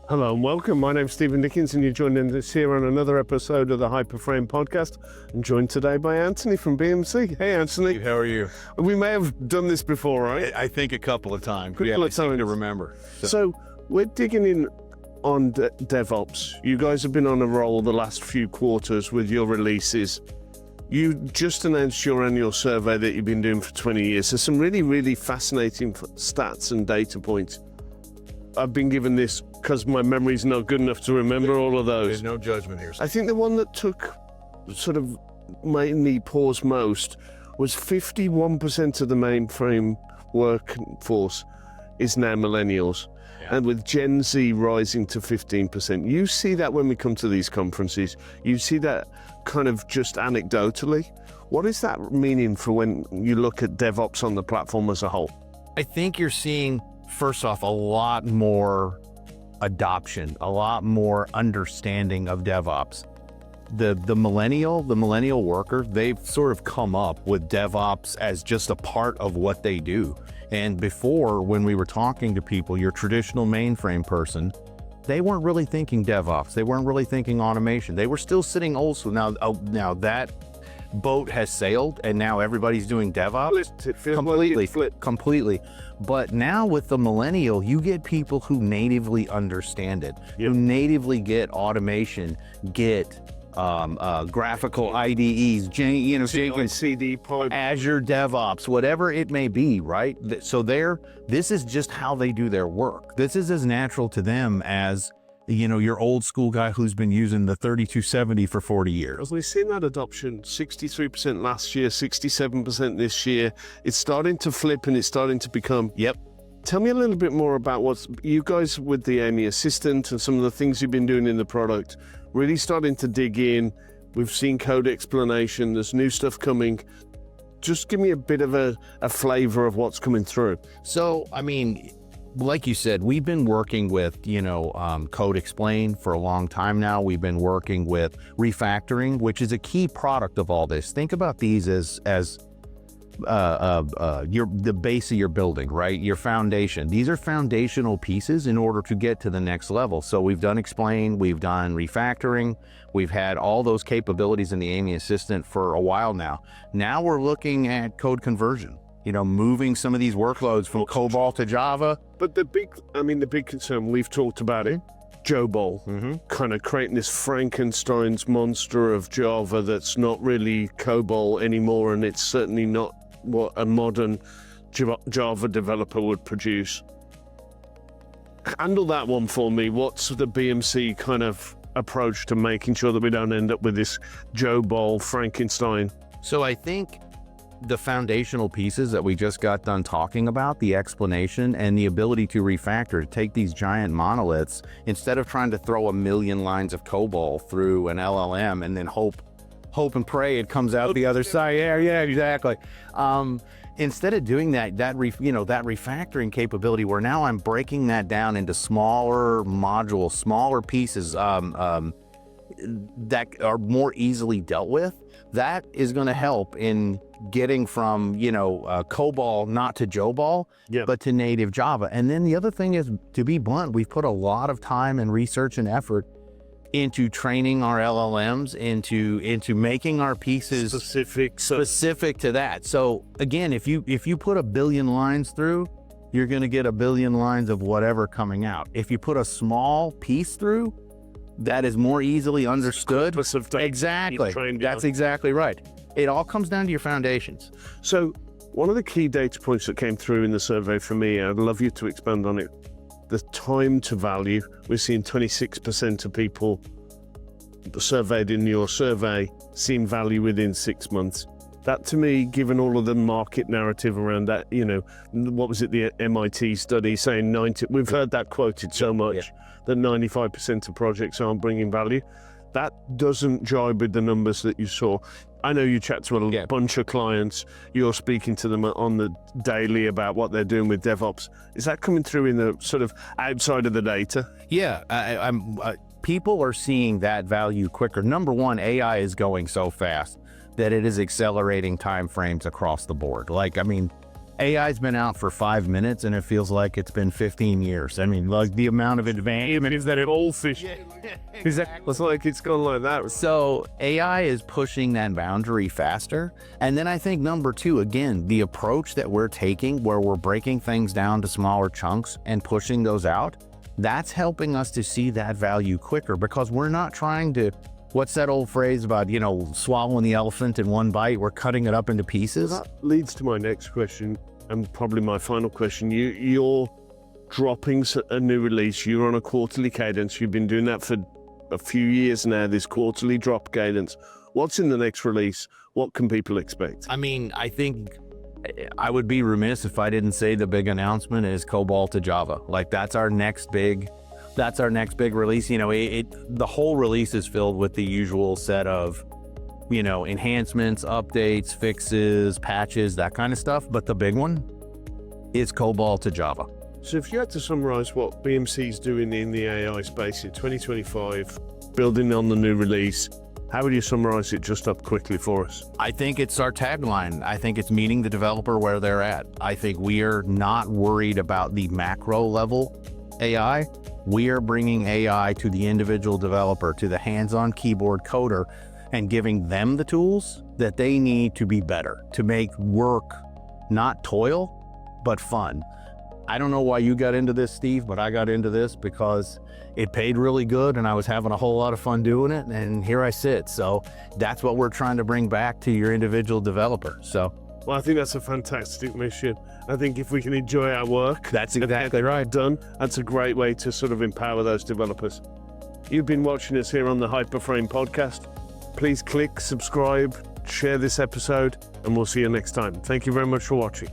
Hello and welcome. My name's Steven Dickens and you're joining us here on another episode of the HyperFRAME Podcast. I'm joined today by Anthony from BMC. Hey, Anthony. How are you? We may have done this before, right? I think a couple of times. I seem to remember. So we're digging in on DevOps. You guys have been on a roll the last few quarters with your releases. You just announced your annual survey that you've been doing for 20 years. There's some really, really fascinating stats and data points. I've been given this because my memory's not good enough to remember all of those. There's no judgment here. I think the one that made me pause most was 51% of the mainframe workforce is now millennials. Yeah. And with Gen Z rising to 15%. You see that when we come to these conferences. You see that kind of just anecdotally. What is that meaning for when you look at DevOps on the platform as a whole? I think you're seeing, first off, a lot more adoption, a lot more understanding of DevOps. The millennial worker, they've sort of come up with DevOps as just a part of what they do. And before, when we were talking to people, your traditional mainframe person, they weren't really thinking DevOps. They weren't really thinking automation. They were still sitting old school. Now that boat has sailed and now everybody's doing DevOps completely. But now with the millennial, you get people who natively understand it, who natively get automation, get graphical IDEs, CD pipe, Azure DevOps, whatever it may be, right? So this is just how they do their work. This is as natural to them as, your old school guy who's been using the 3270 for 40 years. We've seen that adoption, 63% last year, 67% this year. It's starting to flip and it's starting to become... Yep. Tell me a little bit more about what's you guys with the AMI Assistant and some of the things you've been doing in the product, really starting to dig in. We've seen code explanation, there's new stuff coming. Just give me a bit of a flavor of what's coming through. So, like you said, we've been working with, Code Explain for a long time now. We've been working with refactoring, which is a key product of all this. Think about these as the base of your building, right? Your foundation. These are foundational pieces in order to get to the next level. So we've done Explain, we've done refactoring, we've had all those capabilities in the AMI Assistant for a while now. Now we're looking at code conversion. Moving some of these workloads from COBOL-to-Java. But the big concern, we've talked about it, COBOL, kind of creating this Frankenstein's monster of Java that's not really COBOL anymore, and it's certainly not what a modern Java developer would produce. Handle that one for me. What's the BMC kind of approach to making sure that we don't end up with this COBOL Frankenstein? So I think the foundational pieces that we just got done talking about, the explanation and the ability to refactor, to take these giant monoliths, instead of trying to throw a million lines of COBOL through an LLM and then hope and pray it comes out the other side. Yeah, exactly. Instead of doing that refactoring capability, where now I'm breaking that down into smaller modules, smaller pieces that are more easily dealt with, that is going to help in getting from, COBOL not to JOBOL, but to native Java. And then the other thing is, to be blunt, we've put a lot of time and research and effort into training our LLMs, into making our pieces specific to that. So again, if you put a billion lines through, you're going to get a billion lines of whatever coming out. If you put a small piece through, that is more easily understood. Exactly. That's exactly right. It all comes down to your foundations. So one of the key data points that came through in the survey for me, I'd love you to expand on it. The time to value. We're seeing 26% of people surveyed in your survey seeing value within 6 months. That to me, given all of the market narrative around that, what was it, the MIT study saying 90, we've heard that quoted so much, that 95% of projects aren't bringing value. That doesn't jibe with the numbers that you saw. I know you chat to a bunch of clients, you're speaking to them on the daily about what they're doing with DevOps. Is that coming through in the sort of outside of the data? Yeah, people are seeing that value quicker. Number one, AI is going so fast that it is accelerating timeframes across the board. AI's been out for 5 minutes and it feels like it's been 15 years. I mean, like the amount of advancement is that it all fish. It's like it's gone like that. So AI is pushing that boundary faster. And then I think number two, again, the approach that we're taking where we're breaking things down to smaller chunks and pushing those out, that's helping us to see that value quicker because we're not trying to, what's that old phrase about, swallowing the elephant in one bite? We're cutting it up into pieces. That leads to my next question, and probably my final question. You're dropping a new release. You're on a quarterly cadence. You've been doing that for a few years now, this quarterly drop cadence. What's in the next release? What can people expect? I mean, I think I would be remiss if I didn't say the big announcement is COBOL-to-Java. Like that's our next big release. The whole release is filled with the usual set of, enhancements, updates, fixes, patches, that kind of stuff. But the big one is COBOL-to-Java. So if you had to summarize what BMC is doing in the AI space in 2025, building on the new release, how would you summarize it just up quickly for us? I think it's our tagline. I think it's meeting the developer where they're at. I think we are not worried about the macro level AI. We are bringing AI to the individual developer, to the hands-on keyboard coder, and giving them the tools that they need to be better, to make work not toil, but fun. I don't know why you got into this, Steve, but I got into this because it paid really good and I was having a whole lot of fun doing it, and here I sit. So that's what we're trying to bring back to your individual developer. Well, I think that's a fantastic mission. I think if we can enjoy our work, That's exactly right. done, that's a great way to sort of empower those developers. You've been watching us here on the HyperFRAME Podcast. Please click subscribe, share this episode, and we'll see you next time. Thank you very much for watching.